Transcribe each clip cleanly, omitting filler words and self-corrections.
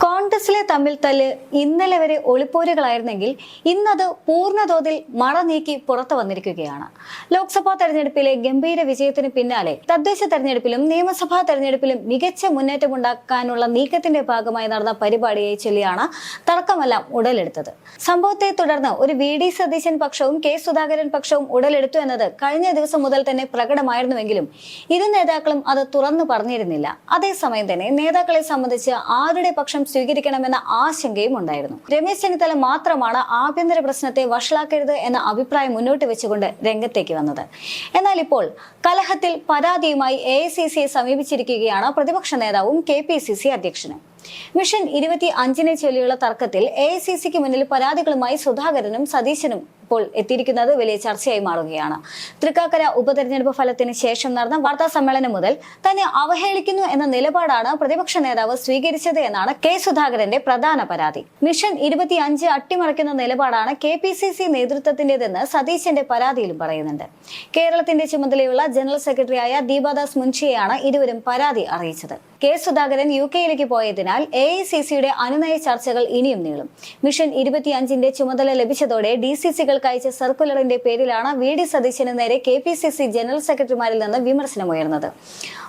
കോൺഗ്രസിലെ തമ്മിൽ തല്ല് ഇന്നലെ വരെ ഒളിപ്പോരുകളായിരുന്നെങ്കിൽ ഇന്നത് പൂർണ്ണതോതിൽ മറ നീക്കി പുറത്തു വന്നിരിക്കുകയാണ്. ലോക്സഭാ തെരഞ്ഞെടുപ്പിലെ ഗംഭീര വിജയത്തിന് പിന്നാലെ തദ്ദേശ തെരഞ്ഞെടുപ്പിലും നിയമസഭാ തെരഞ്ഞെടുപ്പിലും മികച്ച മുന്നേറ്റമുണ്ടാക്കാനുള്ള നീക്കത്തിന്റെ ഭാഗമായി നടന്ന പരിപാടിയെ ചൊല്ലിയാണ് തർക്കമെല്ലാം ഉടലെടുത്തത്. സംഭവത്തെ തുടർന്ന് ഒരു വി.ഡി. സതീശൻ പക്ഷവും കെ. സുധാകരൻ പക്ഷവും ഉടലെടുത്തു എന്നത് കഴിഞ്ഞ ദിവസം മുതൽ തന്നെ പ്രകടമായിരുന്നുവെങ്കിലും ഇരു നേതാക്കളും അത് തുറന്നു പറഞ്ഞിരുന്നില്ല. അതേസമയം തന്നെ നേതാക്കളെ സംബന്ധിച്ച് ആരുടെ പക്ഷം സ്വീകരിക്കണമെന്ന ആശങ്കയും ഉണ്ടായിരുന്നു. രമേശ് ചെന്നിത്തല മാത്രമാണ് ആഭ്യന്തര പ്രശ്നത്തെ വഷളാക്കരുത് എന്ന അഭിപ്രായം മുന്നോട്ട് വെച്ചുകൊണ്ട് രംഗത്തേക്ക് വന്നത്. എന്നാൽ ഇപ്പോൾ കലഹത്തിൽ പരാതിയുമായി AICCയെ സമീപിച്ചിരിക്കുകയാണ് പ്രതിപക്ഷ നേതാവും KPCC അധ്യക്ഷനും. മിഷൻ 25 ചൊല്ലിയുള്ള തർക്കത്തിൽ AICCക്ക് മുന്നിൽ പരാതികളുമായി സുധാകരനും സതീശനും ഇപ്പോൾ എത്തിയിരിക്കുന്നത് വലിയ ചർച്ചയായി മാറുകയാണ്. തൃക്കാക്കര ഉപതെരഞ്ഞെടുപ്പ് ഫലത്തിന് ശേഷം നടന്ന വാർത്താ സമ്മേളനം മുതൽ തന്നെ അവഹേളിക്കുന്നു എന്ന നിലപാടാണ് പ്രതിപക്ഷ നേതാവ് സ്വീകരിച്ചത് എന്നാണ് കെ. സുധാകരന്റെ പ്രധാന പരാതി. മിഷൻ 25 അട്ടിമറിക്കുന്ന നിലപാടാണ് KPCC നേതൃത്വത്തിന്റേതെന്ന് സതീശന്റെ പരാതിയിലും പറയുന്നുണ്ട്. കേരളത്തിന്റെ ചുമതലയുള്ള ജനറൽ സെക്രട്ടറിയായ ദീപാദാസ് മുൻഷിയെയാണ് ഇരുവരും പരാതി അറിയിച്ചത്. കെ. സുധാകരൻ UK പോയതിനാൽ AICCയുടെ അനുനയ ചർച്ചകൾ ഇനിയും നീളും. മിഷൻ 25ന്റെ ചുമതല ലഭിച്ചതോടെ DCCകൾ അയച്ച സർക്കുലറിന്റെ പേരിലാണ് വി.ഡി. സതീശന് നേരെ KPCC ജനറൽ സെക്രട്ടറിമാരിൽ നിന്ന് വിമർശനമുയർന്നത്.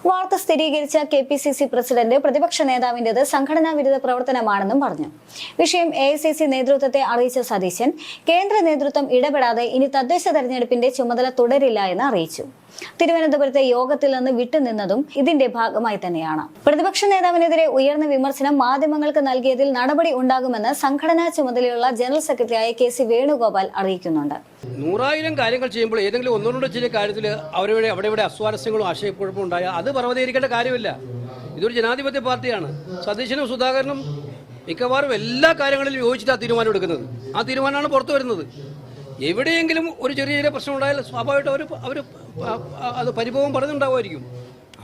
വാർത്ത സ്ഥിരീകരിച്ച KPCC പ്രസിഡന്റ് പ്രതിപക്ഷ നേതാവിന്റേത് സംഘടനാ വിരുദ്ധ പ്രവർത്തനമാണെന്നും പറഞ്ഞു. വിഷയം AICC നേതൃത്വത്തെ അറിയിച്ച സതീശൻ കേന്ദ്ര നേതൃത്വം ഇടപെടാതെ ഇനി തദ്ദേശ തെരഞ്ഞെടുപ്പിന്റെ ചുമതല തുടരില്ല എന്ന് അറിയിച്ചു. തിരുവനന്തപുരത്തെ യോഗത്തിൽ നിന്ന് വിട്ടുനിന്നതും ഇതിന്റെ ഭാഗമായി തന്നെയാണ്. പ്രതിപക്ഷ നേതാവിനെതിരെ ഉയർന്ന വിമർശനം മാധ്യമങ്ങൾക്ക് നൽകിയതിൽ നടപടി ഉണ്ടാകുമെന്ന് സംഘടനാ ചുമതലയുള്ള ജനറൽ സെക്രട്ടറിയായ KC വേണുഗോപാൽ അറിയിക്കുന്നുണ്ട്. 100,000 കാര്യങ്ങൾ ചെയ്യുമ്പോൾ ഏതെങ്കിലും ഒന്നോ ചില കാര്യത്തിൽ അവിടെ അസ്വാരസ്യങ്ങളും ആശയക്കുഴപ്പവും ഉണ്ടായാൽ അത് പർവ്വതീകരിക്കേണ്ട കാര്യമില്ല. ഇതൊരു ജനാധിപത്യ പാർട്ടിയാണ്. സതീശനും സുധാകരനും മിക്കവാറും എല്ലാ കാര്യങ്ങളിലും യോജിച്ചിട്ട് ആ തീരുമാനം എടുക്കുന്നത്. ആ തീരുമാനമാണ് പുറത്തു വരുന്നത്. എവിടെയെങ്കിലും ഒരു ചെറിയ പ്രശ്നം ഉണ്ടായാൽ സ്വാഭാവികമായിട്ട് അവർ അത് പരിഭവം പറഞ്ഞുണ്ടാവുമായിരിക്കും.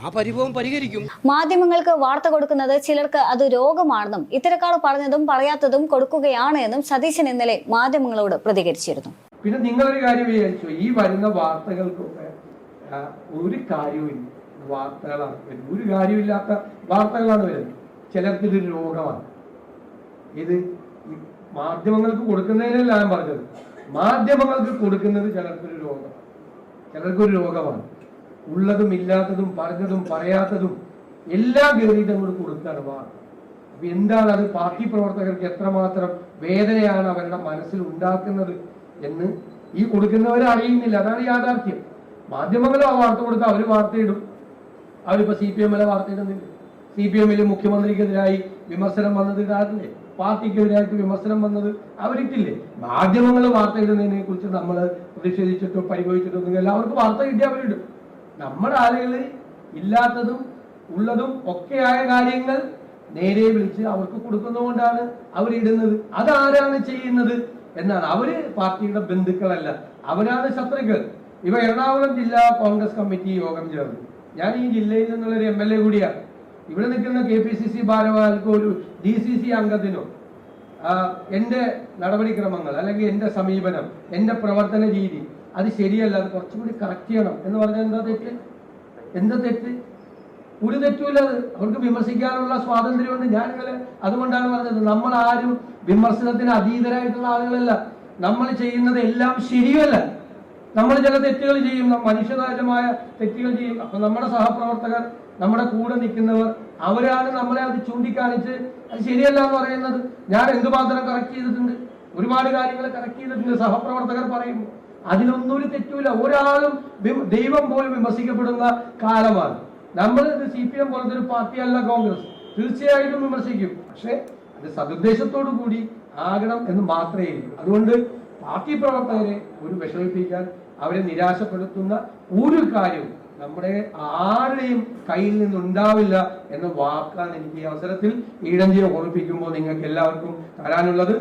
ആ പരിഭവം പരിഹരിക്കും. മാധ്യമങ്ങൾക്ക് വാർത്ത കൊടുക്കുന്നത് ചിലർക്ക് അത് രോഗമാണെന്നും ഇത്തരക്കാർ പറഞ്ഞതും പറയാത്തതും കൊടുക്കുകയാണ് എന്നും സതീശൻ ഇന്നലെ മാധ്യമങ്ങളോട് പ്രതികരിച്ചിരുന്നു. പിന്നെ നിങ്ങളൊരു കാര്യം വിചാരിച്ചു, ഈ വരുന്ന വാർത്തകൾക്കൊക്കെ ഒരു കാര്യവും വാർത്തകളാണ് വരുന്നത്, ഒരു കാര്യമില്ലാത്ത വാർത്തകളാണ് വരുന്നത്. ചിലർക്ക് ഇതൊരു രോഗമാണ്. ഇത് മാധ്യമങ്ങൾക്ക് കൊടുക്കുന്നതിനല്ല ഞാൻ പറഞ്ഞത്, മാധ്യമങ്ങൾക്ക് കൊടുക്കുന്നത് ചിലർക്കൊരു രോഗമാണ്. ഉള്ളതും ഇല്ലാത്തതും പറഞ്ഞതും പറയാത്തതും എല്ലാം കയറിയിട്ട് അങ്ങോട്ട് കൊടുക്കുകയാണ് വാർത്ത. അപ്പൊ എന്താണ് അത്? പാർട്ടി പ്രവർത്തകർക്ക് എത്രമാത്രം വേദനയാണ് അവരുടെ മനസ്സിൽ ഉണ്ടാക്കുന്നത് എന്ന് ഈ കൊടുക്കുന്നവരെ അറിയുന്നില്ല. അതാണ് യാഥാർത്ഥ്യം. മാധ്യമങ്ങൾ ആ വാർത്ത കൊടുത്താൽ അവർ വാർത്തയിടും. അവരിപ്പോ CPM വാർത്ത ഇടുന്നില്ല. CPM മുഖ്യമന്ത്രിക്കെതിരായി വിമർശനം വന്നത് ഇടാറില്ലേ? പാർട്ടിക്കെതിരായിട്ട് വിമർശനം വന്നത് അവരിട്ടില്ലേ? മാധ്യമങ്ങൾ വാർത്ത ഇടുന്നതിനെ കുറിച്ച് നമ്മൾ പ്രതിഷേധിച്ചിട്ടോ പരിഭവിച്ചിട്ടോ ഒന്നും എല്ലാവർക്കും വാർത്ത കിട്ടി അവരിടും. നമ്മുടെ ആളുകൾ ഇല്ലാത്തതും ഉള്ളതും ഒക്കെയായ കാര്യങ്ങൾ നേരെ വിളിച്ച് അവർക്ക് കൊടുക്കുന്നതുകൊണ്ടാണ് അവരിടുന്നത്. അതാരാണ് ചെയ്യുന്നത് എന്നാണ്. അവര് പാർട്ടിയുടെ ബന്ധുക്കളല്ല, അവരാണ് ശത്രുക്കൾ. ഇവ എറണാകുളം ജില്ലാ കോൺഗ്രസ് കമ്മിറ്റി യോഗം ചേർന്നു. ഞാൻ ഈ ജില്ലയിൽ നിന്നുള്ളൊരു MLA കൂടിയാണ്. ഇവിടെ നിൽക്കുന്ന KPCC ഭാരവാഹികൾക്കോ ഒരു DCC അംഗത്തിനോ എൻ്റെ നടപടിക്രമങ്ങൾ അല്ലെങ്കിൽ എൻ്റെ സമീപനം, എൻ്റെ പ്രവർത്തന രീതി അത് ശരിയല്ല, അത് കുറച്ചുകൂടി കറക്റ്റ് ചെയ്യണം എന്ന് പറഞ്ഞാൽ എന്താ തെറ്റ്? ഒരു തെറ്റുമില്ല. അത് അവർക്ക് വിമർശിക്കാനുള്ള സ്വാതന്ത്ര്യമുണ്ട്. ഞാനിങ്ങനെ അതുകൊണ്ടാണ് പറഞ്ഞത്, നമ്മൾ ആരും വിമർശനത്തിന് അതീതരായിട്ടുള്ള ആളുകളല്ല. നമ്മൾ ചെയ്യുന്നത് എല്ലാം ശരിയല്ല. നമ്മൾ ചില തെറ്റുകൾ ചെയ്യും, മനുഷ്യസഹജമായ തെറ്റുകൾ ചെയ്യും. അപ്പൊ നമ്മുടെ സഹപ്രവർത്തകർ, നമ്മുടെ കൂടെ നിൽക്കുന്നവർ, അവരാണ് നമ്മളെ അത് ചൂണ്ടിക്കാണിച്ച് അത് ശരിയല്ല എന്ന് പറയുന്നത്. ഞാൻ എന്തുമാത്രം കറക്റ്റ് ചെയ്തിട്ടുണ്ട്, ഒരുപാട് കാര്യങ്ങൾ കറക്റ്റ് ചെയ്തിട്ടുണ്ട്. സഹപ്രവർത്തകർ പറയുമ്പോൾ അതിലൊന്നും ഒരു തെറ്റുമില്ല. ഒരാളും ദൈവം പോലും വിമർശിക്കപ്പെടുന്ന കാലമാണ്. നമ്മൾ CPM പോലത്തെ ഒരു പാർട്ടിയല്ല കോൺഗ്രസ്. തീർച്ചയായിട്ടും വിമർശിക്കും, പക്ഷെ അത് സതുദ്ദേശത്തോടു കൂടി ആകണം എന്ന് മാത്രമേ ഉള്ളൂ. അതുകൊണ്ട് പാർട്ടി പ്രവർത്തകരെ ഒരു വിഷമിപ്പിക്കാൻ, അവരെ നിരാശപ്പെടുത്തുന്ന ഒരു കാര്യവും നമ്മുടെ ആരുടെയും കയ്യിൽ നിന്നുണ്ടാവില്ല എന്ന വാക്കാണ് എനിക്ക് ഈ അവസരത്തിൽ ഈഴഞ്ചിയെ ഓർമ്മിപ്പിക്കുമ്പോൾ നിങ്ങൾക്ക് എല്ലാവർക്കും തരാനുള്ളത്.